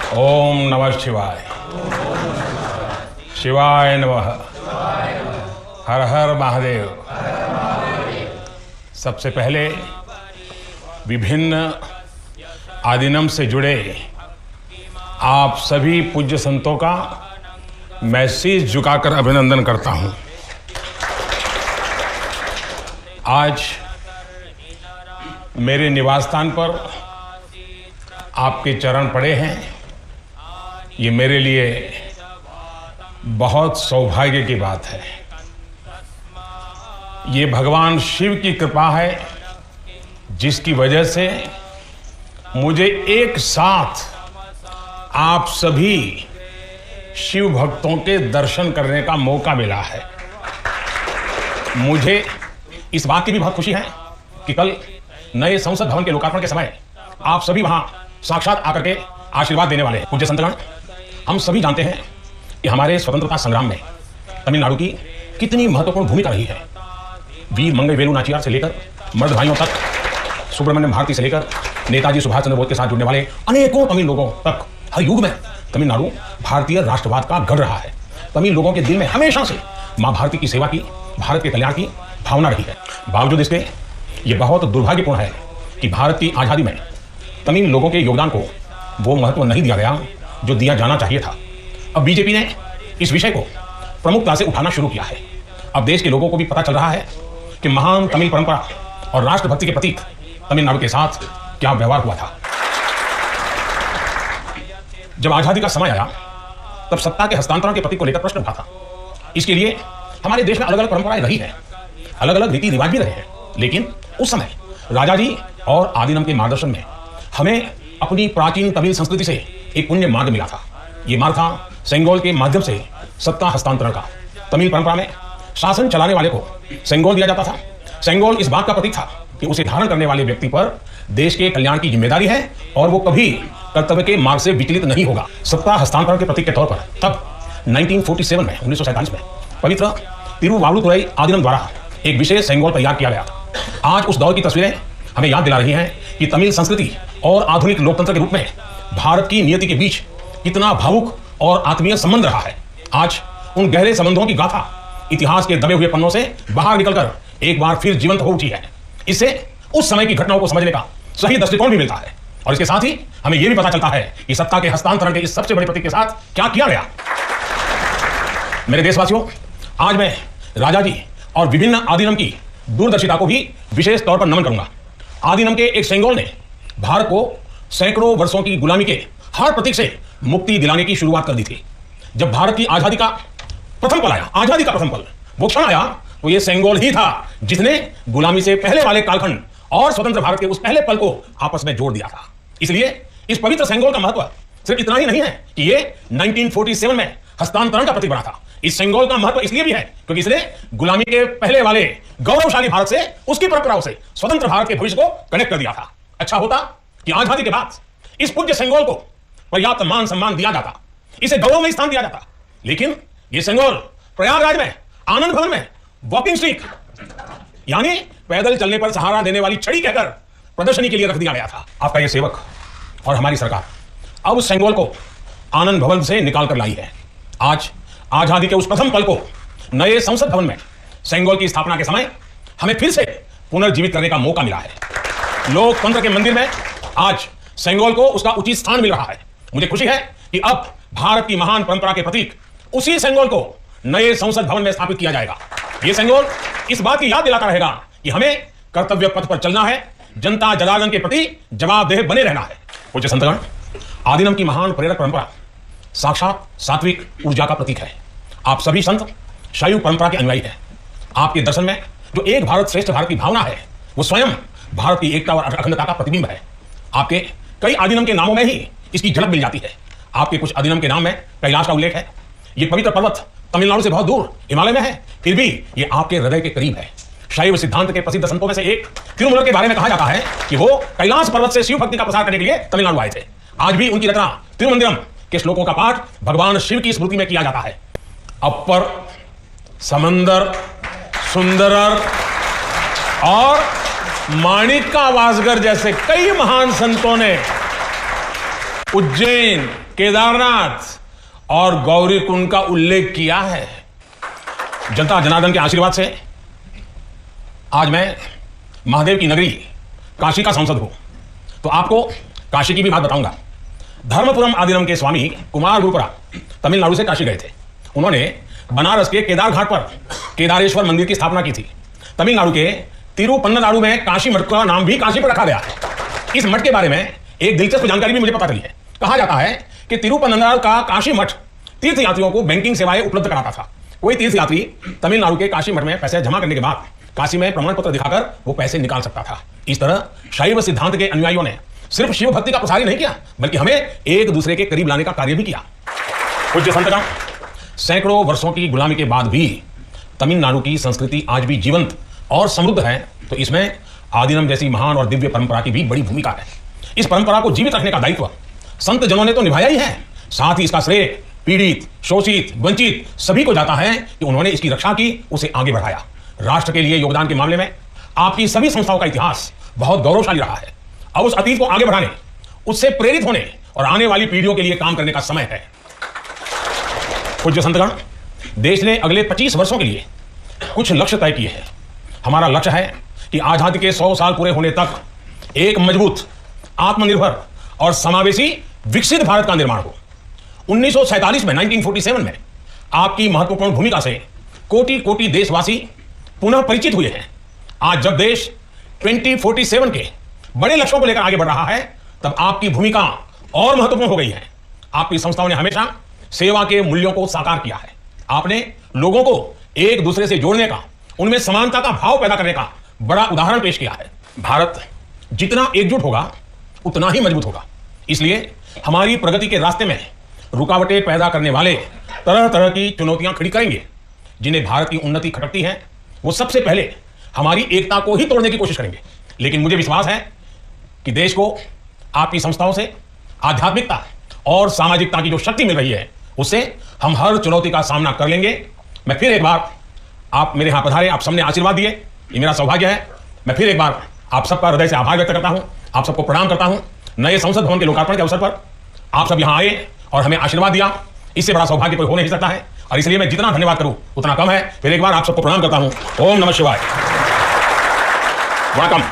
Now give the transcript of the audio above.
ओम नमः शिवाय। शिवाय नमः। हर हर महादेव। सबसे पहले विभिन्न आदिनम से जुड़े आप सभी पूज्य संतों का मैं शीश झुकाकर अभिनंदन करता हूं। आज मेरे निवास स्थान पर आपके चरण पड़े हैं। ये मेरे लिए बहुत सौभाग्य की बात है। ये भगवान शिव की कृपा है जिसकी वजह से मुझे एक साथ आप सभी शिव भक्तों के दर्शन करने का मौका मिला है। मुझे इस बात की भी बहुत खुशी है कि कल नए संसद भवन के लोकार्पण के समय आप सभी वहां साक्षात आकर के आशीर्वाद देने वाले हैं। पूज्य संतगण, हम सभी जानते हैं कि हमारे स्वतंत्रता संग्राम में तमिलनाडु की कितनी महत्वपूर्ण भूमिका रही है। वीर मंगई वेलु नाचियार से लेकर मर्द भाइयों तक, सुब्रमण्यम भारती से लेकर नेताजी सुभाष चंद्र बोस के साथ जुड़ने वाले अनेकों तमिल लोगों तक हर युग में तमिलनाडु भारतीय राष्ट्रवाद का गढ़ रहा है। तमिल लोगों के दिल में हमेशा से मां भारती की सेवा की, भारत के कल्याण की भावना रही है। बावजूद इसके ये बहुत दुर्भाग्यपूर्ण है कि भारत की आज़ादी में तमिल लोगों के योगदान को वो महत्व नहीं दिया गया जो दिया जाना चाहिए था। अब बीजेपी ने इस विषय को प्रमुखता से उठाना शुरू किया है। अब देश के लोगों को भी पता चल रहा है कि महान तमिल परंपरा और राष्ट्रभक्ति के प्रतीक तमिलनाडु के साथ क्या व्यवहार हुआ था। जब आजादी का समय आया तब सत्ता के हस्तांतरण के प्रतीक को लेकर प्रश्न उठा था। इसके लिए हमारे देश में अलग अलग परंपराएं रही हैं, अलग अलग रीति रिवाज भी रहे हैं, लेकिन उस समय राजा जी और आदिनम के मार्गदर्शन में हमें अपनी प्राचीन तमिल संस्कृति से एक पुण्य मार्ग मिला था। ये मार्ग था सेंगोल के माध्यम से सत्ता हस्तांतरण का। तमिल परंपरा में शासन चलाने वाले को सेंगोल दिया जाता था। सेंगोल इस बात का प्रतीक था कि उसे धारण करने वाले व्यक्ति पर देश के कल्याण की जिम्मेदारी है और वो कभी कर्तव्य के मार्ग से विचलित नहीं होगा। सत्ता हस्तांतरण के प्रतीक के तौर पर तब 1947 में 1947 में पवित्र तिरुवावुतुरई आदिनम द्वारा एक विशेष सेंगोल तैयार किया गया था। आज उस दौर की तस्वीरें हमें याद दिला रही हैं कि तमिल संस्कृति और आधुनिक लोकतंत्र के रूप में भारत की नियति के बीच कितना भावुक और आत्मीय संबंध रहा है। आज उन गहरे संबंधों की गाथा इतिहास के दबे हुए पन्नों से बाहर निकलकर एक बार फिर जीवंत हो उठी है। इससे उस समय की घटनाओं को समझने का सही दृष्टिकोण भी मिलता है और इसके साथ ही हमें यह भी पता चलता है कि सत्ता के हस्तांतरण के इस सबसे बड़े प्रतीक के साथ क्या किया गया। मेरे देशवासियों, आज मैं राजा जी और विभिन्न आदिनम की दूरदर्शिता को भी विशेष तौर पर नमन करूंगा। आदिनम के एक सेंगोल ने भारत को सैकड़ों वर्षों की गुलामी के हर प्रतीक से मुक्ति दिलाने की शुरुआत कर दी थी। जब भारत की आजादी का प्रथम पल आया, आजादी का प्रथम पल, वो क्षण आया, तो ये सेंगोल ही था जिसने गुलामी से पहले वाले कालखंड और स्वतंत्र भारत के उस पहले पल को आपस में जोड़ दिया था। इसलिए इस पवित्र सेंगोल का महत्व सिर्फ इतना ही नहीं है कि ये 1947 में हस्तांतरण का प्रतीक बना था। इस सेंगोल का महत्व इसलिए भी है क्योंकि इसने गुलामी के पहले वाले गौरवशाली भारत से, उसकी परंपराओं से स्वतंत्र भारत के भविष्य को कनेक्ट कर दिया था। अच्छा होता कि आजादी के बाद इस पूज्य सेंगोल को पर्याप्त मान सम्मान दिया जाता, इसे गौरव में स्थान दिया जाता, लेकिन ये सेंगोल प्रयागराज में आनंद भवन में वॉकिंग स्टिक यानी पैदल चलने पर सहारा देने वाली छड़ी कहकर प्रदर्शनी के लिए रख दिया गया था। आपका ये सेवक और हमारी सरकार अब उस सेंगोल को आनंद भवन से निकाल कर लाई है। आज आजादी के उस प्रथम पल को नए संसद भवन में सेंगोल की स्थापना के समय हमें फिर से पुनर्जीवित करने का मौका मिला है। लोकतंत्र के मंदिर में आज सेंगोल को उसका उचित स्थान मिल रहा है। मुझे खुशी है कि अब भारत की महान परंपरा के प्रतीक उसी सेंगोल को नए संसद भवन में स्थापित किया जाएगा। यह सेंगोल इस बात की याद दिलाता रहेगा कि हमें कर्तव्य पथ पर चलना है, जनता जनार्दन के प्रति जवाबदेह बने रहना है। पूज्य संतगण, आदिनम की महान प्रेरक परंपरा साक्षात सात्विक ऊर्जा का प्रतीक है। आप सभी संत शैव परंपरा के अनुयायी हैं। आपके दर्शन में जो एक भारत श्रेष्ठ भारत की भावना है वो स्वयं भारत की एकता और अखंडता का प्रतिबिंब है। आपके कई आदिनम के नामों में ही इसकी झलक मिल जाती है। आपके कुछ आदिनम के नाम में कैलाश का उल्लेख है। ये पवित्र पर्वत तमिलनाडु से बहुत दूर हिमालय में है, फिर भी ये आपके हृदय के करीब है। शैव सिद्धांत के प्रसिद्ध संतों में से एक तिरुमल के बारे में कहा जाता है कि वो कैलाश पर्वत से शिव भक्ति का प्रसार करने के लिए तमिलनाडु आए थे। आज भी उनकी रचना तिरुमंदिरम के श्लोकों का पाठ भगवान शिव की स्मृति में किया जाता है। अपर समंदर सुंदरर और माणिक का वासगर जैसे कई महान संतों ने उज्जैन, केदारनाथ और गौरी कुंड का उल्लेख किया है। जनता जनार्दन के आशीर्वाद से आज मैं महादेव की नगरी काशी का सांसद हूं, तो आपको काशी की भी बात बताऊंगा। धर्मपुरम आदिनम के स्वामी कुमार गुरुपरा तमिलनाडु से काशी गए थे। उन्होंने बनारस के केदार घाट पर केदारेश्वर मंदिर की स्थापना की थी। तमिलनाडु के तिरुपन्ननाडु में काशी मठ का नाम भी काशी पर रखा गया है। इस मठ के बारे में एक दिलचस्प जानकारी भी मुझे पता चली है। कहा जाता है कि तिरुपन्ननाडु का काशी मठ तीर्थयात्रियों को बैंकिंग सेवाएं उपलब्ध कराता था। कोई तीर्थयात्री तमिलनाडु के काशी मठ में पैसे जमा करने के बाद काशी में प्रमाण पत्र दिखाकर वो पैसे निकाल सकता था। इस तरह शैव सिद्धांत के अनुयायियों ने सिर्फ शिव भक्ति का प्रसार ही नहीं किया, बल्कि हमें एक दूसरे के करीब लाने का कार्य भी किया। पूज्य संतगण, सैकड़ों वर्षों की गुलामी के बाद भी तमिलनाडु की संस्कृति आज भी जीवंत और समृद्ध है, तो इसमें आदिनम जैसी महान और दिव्य परंपरा की भी बड़ी भूमिका है। इस परंपरा को जीवित रखने का दायित्व संत जनों ने तो निभाया ही है, साथ ही इसका श्रेय पीड़ित, शोषित, वंचित सभी को जाता है कि उन्होंने इसकी रक्षा की, उसे आगे बढ़ाया। राष्ट्र के लिए योगदान के मामले में आपकी सभी संस्थाओं का इतिहास बहुत गौरवशाली रहा है। अब उस अतीत को आगे बढ़ाने, उससे प्रेरित होने और आने वाली पीढ़ियों के लिए काम करने का समय है। पूज्य संतगण, देश ने अगले 25 वर्षों के लिए कुछ लक्ष्य तय किए हैं। हमारा लक्ष्य है कि आजादी के 100 साल पूरे होने तक एक मजबूत, आत्मनिर्भर और समावेशी विकसित भारत का निर्माण हो। 1947 में 1947 में आपकी महत्वपूर्ण भूमिका से कोटि कोटि देशवासी पुनः परिचित हुए हैं। आज जब देश 2047 के बड़े लक्ष्यों को लेकर आगे बढ़ रहा है, तब आपकी भूमिका और महत्वपूर्ण हो गई है। आपकी संस्थाओं ने हमेशा सेवा के मूल्यों को साकार किया है। आपने लोगों को एक दूसरे से जोड़ने का, उनमें समानता का भाव पैदा करने का बड़ा उदाहरण पेश किया है। भारत जितना एकजुट होगा उतना ही मजबूत होगा। इसलिए हमारी प्रगति के रास्ते में रुकावटें पैदा करने वाले तरह तरह की चुनौतियां खड़ी करेंगे। जिन्हें भारत की उन्नति खटकती है, वो सबसे पहले हमारी एकता को ही तोड़ने की कोशिश करेंगे। लेकिन मुझे विश्वास है कि देश को आपकी संस्थाओं से आध्यात्मिकता और सामाजिकता की जो शक्ति मिल रही है, उससे हम हर चुनौती का सामना कर लेंगे। मैं फिर एक बार, आप मेरे यहां पधारे, आप सबने आशीर्वाद दिए, ये मेरा सौभाग्य है। मैं फिर एक बार आप सबका हृदय से आभार व्यक्त करता हूं, आप सबको प्रणाम करता हूं। नए संसद भवन के लोकार्पण के अवसर पर आप सब यहां आए और हमें आशीर्वाद दिया, इससे बड़ा सौभाग्य कोई हो नहीं सकता है, और इसलिए मैं जितना धन्यवाद करूं उतना कम है। फिर एक बार आप सबको प्रणाम करता हूं। ओम नमः शिवाय। वणकम।